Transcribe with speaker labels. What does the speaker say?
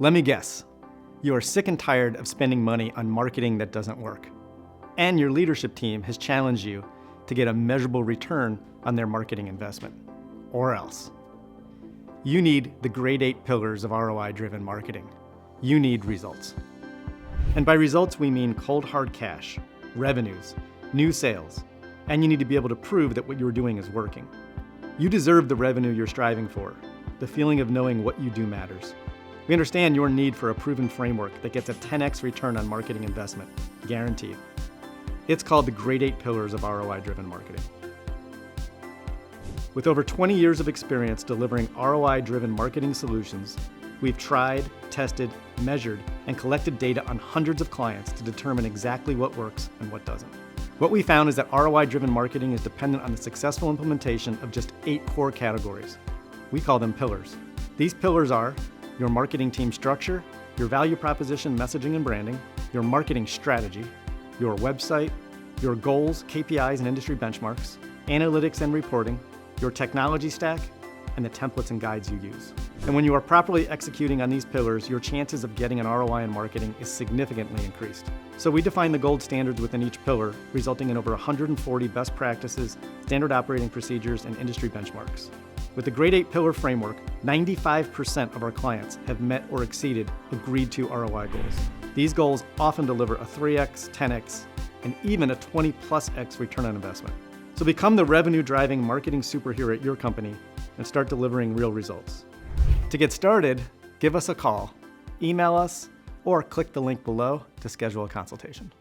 Speaker 1: Let me guess, you are sick and tired of spending money on marketing that doesn't work. And your leadership team has challenged you to get a measurable return on their marketing investment. Or else. You need the grade 8 pillars of ROI-driven marketing. You need results. And by results, we mean cold hard cash, revenues, new sales, and you need to be able to prove that what you're doing is working. You deserve the revenue you're striving for, the feeling of knowing what you do matters. We understand your need for a proven framework that gets a 10x return on marketing investment, guaranteed. It's called the grade 8 pillars of ROI-driven marketing. With over 20 years of experience delivering ROI-driven marketing solutions, we've tried, tested, measured, and collected data on hundreds of clients to determine exactly what works and what doesn't. What we found is that ROI-driven marketing is dependent on the successful implementation of just 8 core categories. We call them pillars. These pillars are your marketing team structure, your value proposition, messaging and branding, your marketing strategy, your website, your goals, KPIs and industry benchmarks, analytics and reporting, your technology stack, and the templates and guides you use. And when you are properly executing on these pillars, your chances of getting an ROI in marketing is significantly increased. So we define the gold standards within each pillar, resulting in over 140 best practices, standard operating procedures, and industry benchmarks. With the grade 8 pillar framework, 95% of our clients have met or exceeded agreed to ROI goals. These goals often deliver a 3x, 10x, and even a 20+x return on investment. So become the revenue-driving marketing superhero at your company and start delivering real results. To get started, give us a call, email us, or click the link below to schedule a consultation.